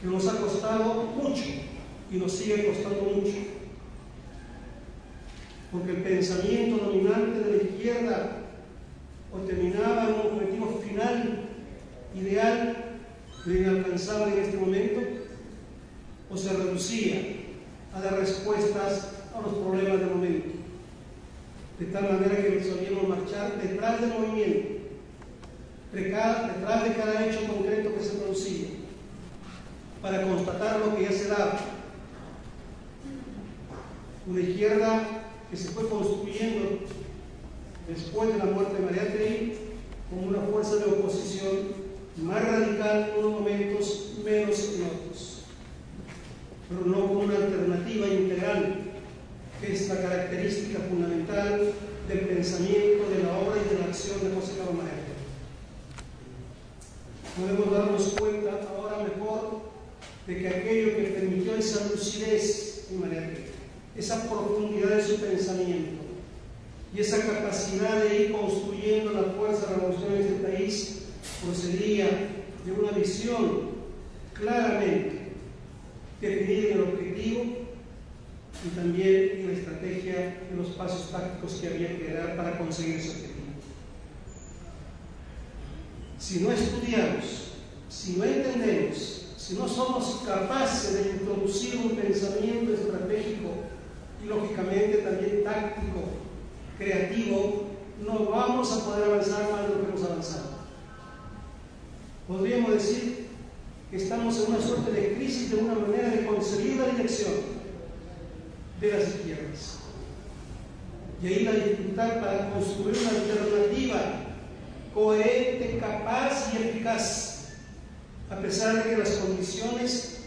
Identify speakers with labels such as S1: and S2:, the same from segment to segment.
S1: que nos ha costado mucho y nos sigue costando mucho, porque el pensamiento dominante de la izquierda o terminaba en un objetivo final, ideal, pero inalcanzable en este momento, o se reducía a dar respuestas a los problemas del momento, de tal manera que solíamos marchar detrás del movimiento, detrás de cada hecho concreto que se producía, para constatar lo que ya se daba. Una izquierda que se fue construyendo después de la muerte de María Teresa como una fuerza de oposición más radical en unos momentos, menos en otros, pero no como una alternativa integral, que es la característica fundamental del pensamiento, de la obra y de la acción de José Carlos María Teresa. Podemos darnos cuenta ahora mejor de que aquello que permitió esa lucidez en María Teresa, esa profundidad de su pensamiento y esa capacidad de ir construyendo la fuerza de la revolución en este país, procedía de una visión claramente definida en el objetivo y también en la estrategia, en los pasos tácticos que había que dar para conseguir ese objetivo. Si no estudiamos, si no entendemos, si no somos capaces de introducir un pensamiento estratégico y lógicamente también táctico, creativo, no vamos a poder avanzar más de lo que hemos avanzado. Podríamos decir que estamos en una suerte de crisis de una manera de concebir la dirección de las izquierdas. Y ahí la dificultad para construir una alternativa coherente, capaz y eficaz, a pesar de que las condiciones,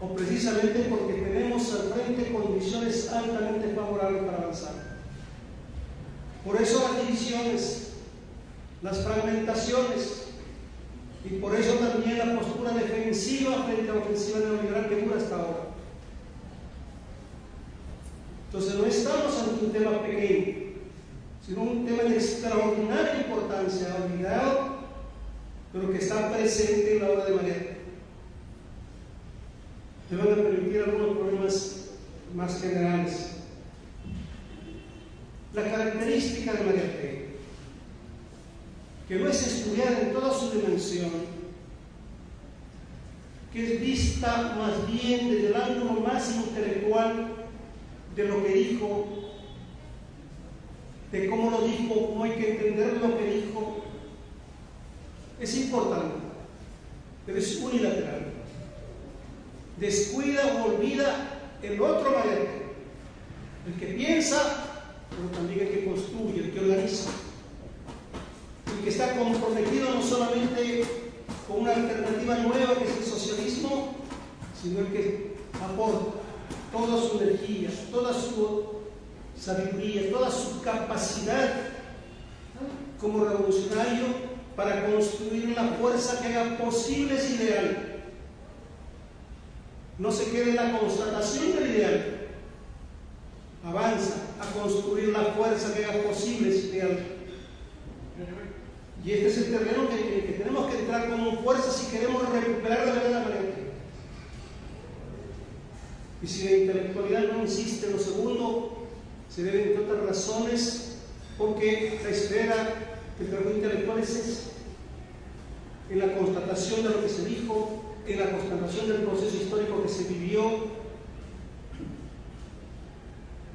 S1: o precisamente porque tenemos al frente condiciones altamente favorables para avanzar. Por eso las divisiones, las fragmentaciones, y por eso también la postura defensiva frente a la ofensiva neoliberal que dura hasta ahora. Entonces no estamos ante un tema pequeño, sino un tema de extraordinaria importancia, olvidado, pero que está presente en la obra de María Teresa. Me van a permitir algunos problemas más generales. La característica de María Teresa, que no es estudiada en toda su dimensión, que es vista más bien desde el ángulo más intelectual de lo que dijo, de cómo lo dijo, cómo hay que entender lo que dijo, es importante, pero es unilateral. Descuida o olvida el otro María Teresa, el que piensa, pero también el que construye, el que organiza, el que está comprometido no solamente con una alternativa nueva que es el socialismo, sino el que aporta toda su energía, toda su sabiduría, toda su capacidad como revolucionario para construir una fuerza que haga posible ese ideal. No se quede en la constatación del ideal, avanza a construir la fuerza que haga posible ese ideal. Y este es el terreno que tenemos que entrar como fuerza si queremos recuperar la verdad María Teresa. Y si la intelectualidad no insiste en lo segundo, se debe, entre otras razones, porque la esfera del trabajo intelectual es esa, en la constatación de lo que se dijo, en la constatación del proceso histórico que se vivió,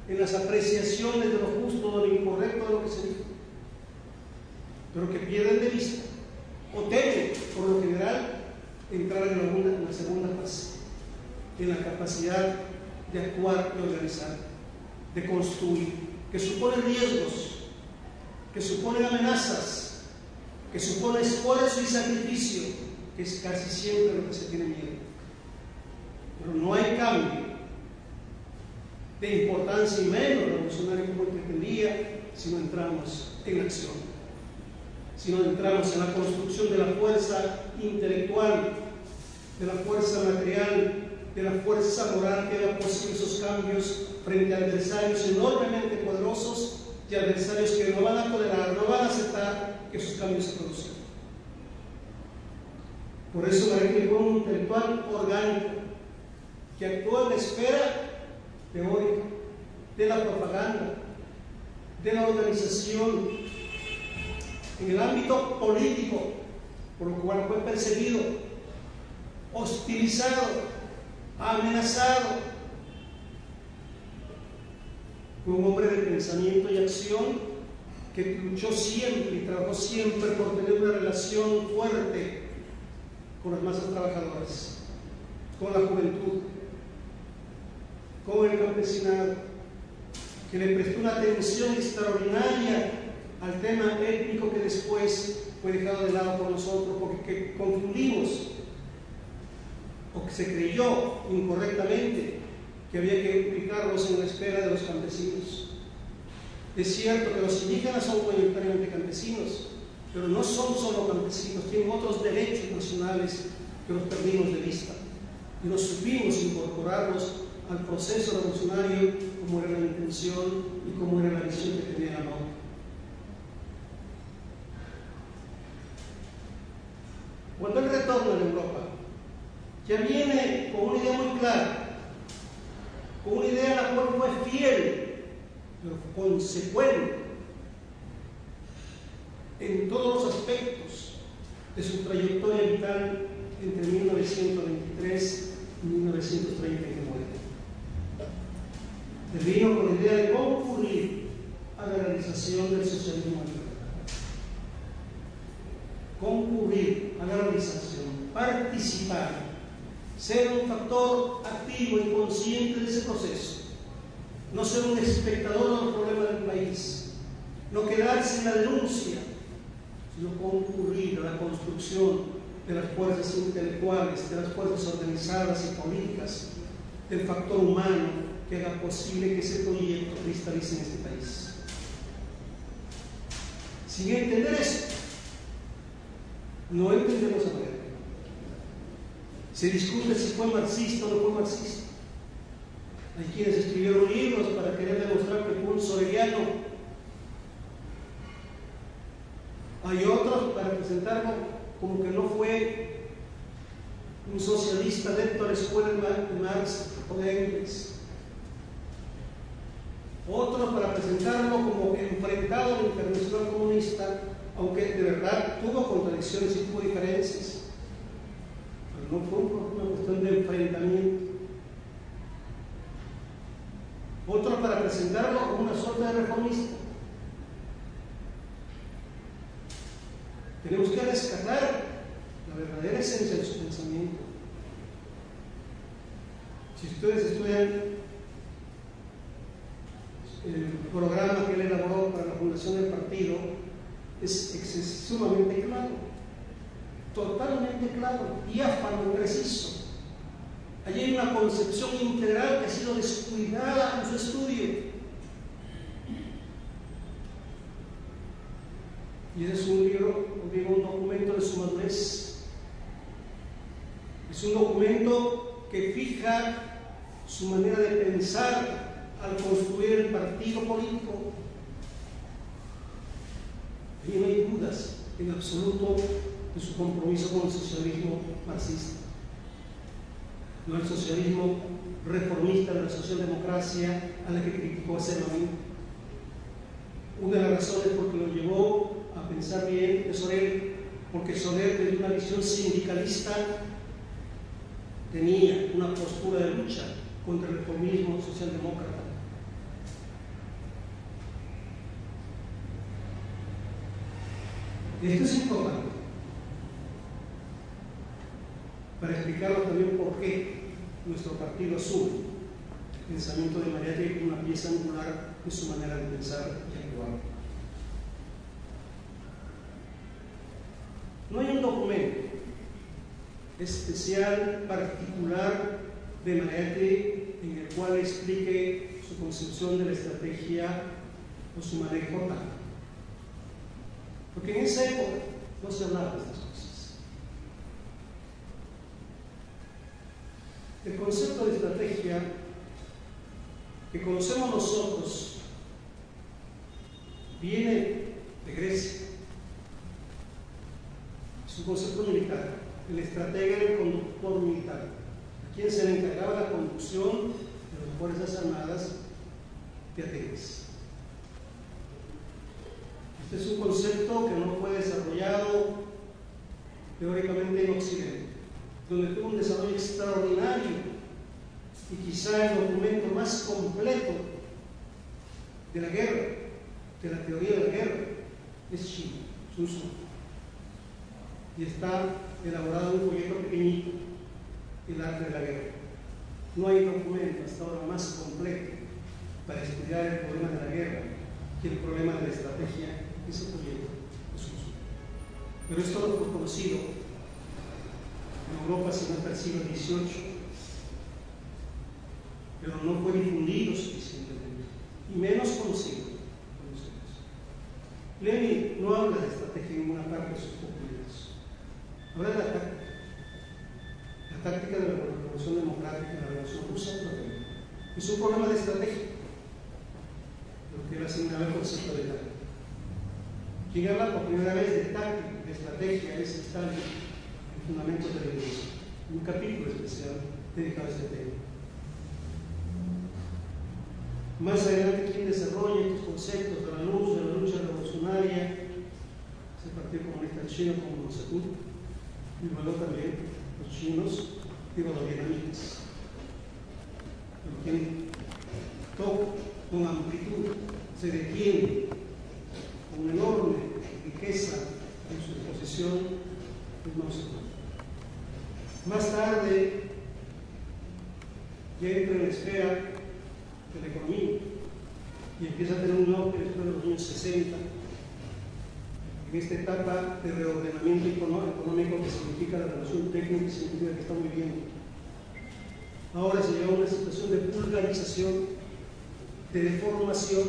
S1: en las apreciaciones de lo justo, de lo incorrecto de lo que se dijo, pero que pierden de vista o temen, por lo general, entrar en la segunda fase, en la capacidad de actuar, de organizar, de construir, que supone riesgos, que supone amenazas, que supone esfuerzo y sacrificio, que es casi siempre lo que se tiene miedo. Pero no hay cambio de importancia y menos revolucionario como el que pretendía si no entramos en acción, si no entramos en la construcción de la fuerza intelectual, de la fuerza material, de la fuerza moral que haga posible esos cambios frente a adversarios enormemente poderosos y adversarios que no van a tolerar, no van a aceptar que esos cambios se produzcan. Por eso la gente fue un intelectual orgánico que actúa en la esfera teórica, de la propaganda, de la organización, en el ámbito político, por lo cual fue perseguido, hostilizado, amenazado. Fue un hombre de pensamiento y acción que luchó siempre y trabajó siempre por tener una relación fuerte con las masas trabajadoras, con la juventud, con el campesinado, que le prestó una atención extraordinaria al tema étnico que después fue dejado de lado por nosotros porque confundimos o que se creyó incorrectamente que había que ubicarlos en la esfera de los campesinos. Es cierto que los indígenas son mayoritariamente campesinos, pero no son solo campesinos, tienen otros derechos nacionales que los perdimos de vista y no supimos incorporarlos al proceso revolucionario como era la intención y como era la visión que tenía la NOC. Cuando él retorna a Europa, ya viene con una idea muy clara, con una idea a la cual fue fiel, pero consecuente en todos los aspectos de su trayectoria vital entre 1923 y 1939. Él vino con la idea de concurrir a la realización del socialismo en Europa. Concurrir a la realización, participar, ser un factor activo y consciente de ese proceso, no ser un espectador de los problemas del país, no quedarse en la denuncia, sino concurrir a la construcción de las fuerzas intelectuales, de las fuerzas organizadas y políticas, del factor humano que haga posible que ese proyecto cristalice en este país. Sin entender esto, no entendemos a Margaret. Se discute si fue marxista o no fue marxista. Hay quienes escribieron libros para querer demostrar que fue un soreliano. Hay otros para presentarlo como que no fue un socialista dentro de la escuela de Marx o de Engels. Otros para presentarlo como enfrentado a la Internacional Comunista, aunque de verdad tuvo contradicciones y tuvo diferencias, pero no fue una cuestión de enfrentamiento. Otros para presentarlo como una suerte de reformista. Tenemos que rescatar la verdadera esencia de su pensamiento. Si ustedes estudian el programa que él elaboró para la fundación del partido, es sumamente claro, totalmente claro, diáfano y preciso. Allí hay una concepción integral que ha sido descuidada en su estudio. Y ese es un libro, un documento de su madurez. Es un documento que fija su manera de pensar al construir el partido político. Y no hay dudas en absoluto de su compromiso con el socialismo marxista, no el socialismo reformista de la socialdemocracia a la que criticó acerbamente. Una de las razones por que lo llevó a pensar bien de Sorel, porque Sorel, desde una visión sindicalista, tenía una postura de lucha contra el reformismo socialdemócrata. Esto es importante para explicarlo también por qué nuestro partido asume el pensamiento de Mariátegui como una pieza angular de su manera de pensar y actuar. No hay un documento especial, particular de Mariátegui en el cual explique su concepción de la estrategia o su manejo táctico. Porque en esa época no se hablaba de estas cosas. El concepto de estrategia que conocemos nosotros viene de Grecia. Es un concepto militar. el estratega era el conductor militar, a quien se le encargaba la conducción de las Fuerzas Armadas de Atenas. Este es un concepto que no fue desarrollado teóricamente en Occidente, donde tuvo un desarrollo extraordinario y quizá el documento más completo de la guerra, de la teoría de la guerra, es China, Sun Tzu. Y está elaborado en un folleto pequeñito, El arte de la guerra. No hay documento hasta ahora más completo para estudiar el problema de la guerra que el problema de la estrategia, ese folleto de Sun Tzu. Pero esto lo fue conocido en Europa, sino hasta el siglo XVIII, pero no fue difundido suficientemente, y menos conocido. Lenin no habla de estrategia en ninguna parte de sus documentos. Habla de la táctica de la revolución democrática, de la revolución rusa, es un problema de estrategia, lo que él asignaba el concepto de táctica. Quien habla por primera vez de táctica, de estrategia, es Stalin, en Fundamentos del Leninismo, un capítulo especial dedicado a este tema. Más adelante, quien desarrolla estos conceptos de la lucha revolucionaria, es el Partido Comunista Chino como Mao Zedong, y luego también los chinos, digo los vietnamitas, quien toca con amplitud, se detiene con enorme riqueza en su exposición, es Mao Zedong. Más tarde, ya entra en la esfera de la economía y empieza a tener un auge después de los años 60 en esta etapa de reordenamiento económico que significa la relación técnica y científica que estamos viviendo. Ahora se llega a una situación de vulgarización, de deformación,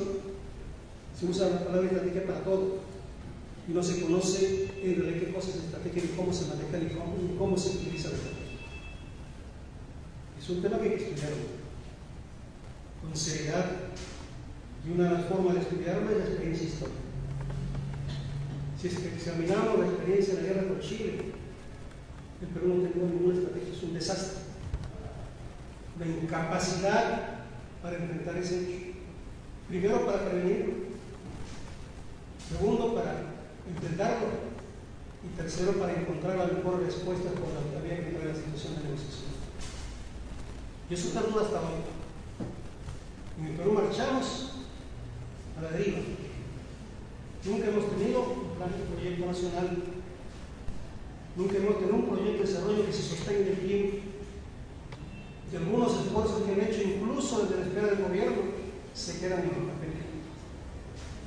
S1: se usa la palabra estrategia para todo y no se conoce en realidad qué cosa es estrategia y cómo se maneja y cómo se utiliza la estrategia. Es un tema que hay que estudiarlo con seriedad, y una forma de estudiarlo es la experiencia histórica. Si es que examinamos la experiencia de la guerra con Chile, el Perú no tenía ninguna estrategia, es un desastre. La incapacidad para enfrentar ese hecho. Primero, para prevenirlo. Segundo, para enfrentarlo. Y tercero, para encontrar la mejor respuesta con la que había que entrar en la situación de negociación. Y eso está todo hasta hoy. En el Perú marchamos a la deriva. Nunca hemos tenido un plan de proyecto nacional. Nunca hemos tenido un proyecto de desarrollo que se sostenga en el tiempo. Y algunos esfuerzos que han hecho, incluso desde la esfera del gobierno, se quedan en el papel.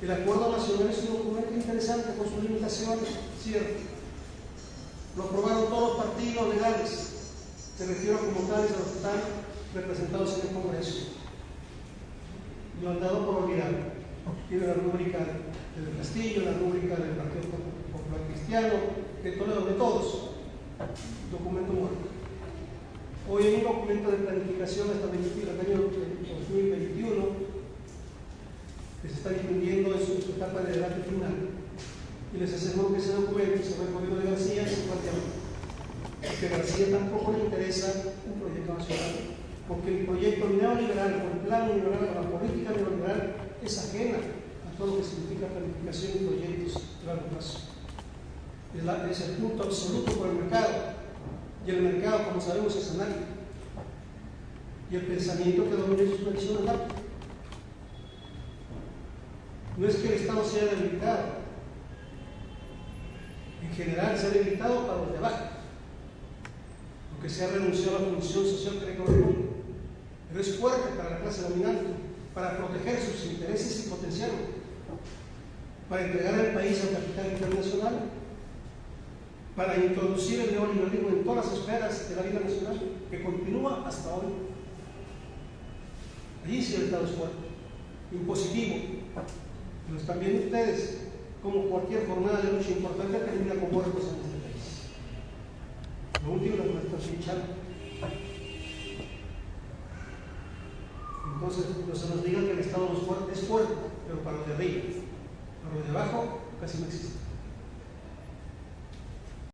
S1: El Acuerdo Nacional es un documento interesante con sus limitaciones, cierto. Lo aprobaron todos los partidos legales. Se refiero como tales a los que están representados en el Congreso. Lo han dado por olvidado. Tiene la rúbrica del Castillo, la rúbrica del Partido Popular Cristiano, de Toledo, de todos. Documento muerto. Hoy hay un documento de planificación hasta el año 2021 que se está difundiendo en su etapa de debate final. Y les aseguro que ese documento se va al gobierno de García y porque a García tampoco le interesa un proyecto nacional. Porque el proyecto neoliberal, o el plan neoliberal, o la política neoliberal es ajena a todo lo que significa planificación y proyectos de largo plazo. Es el punto absoluto por el mercado. Y el mercado, como sabemos, es anárquico. Y el pensamiento que domina es una visión anárquica. No es que el Estado sea debilitado. En general se ha debilitado para los de abajo, porque se ha renunciado a la función social que le corresponde. Pero es fuerte para la clase dominante, para proteger sus intereses y potenciarlo, para entregar al país al capital internacional, para introducir el neoliberalismo en todas las esferas de la vida nacional, que continúa hasta hoy. Allí sí el Estado es fuerte, impositivo. Lo están viendo ustedes, como cualquier jornada de lucha importante termina con muertos en este país. Lo último es lo que está hinchando. Entonces, no se nos diga que el Estado no es fuerte, pero para los de arriba, para los de abajo casi no existe.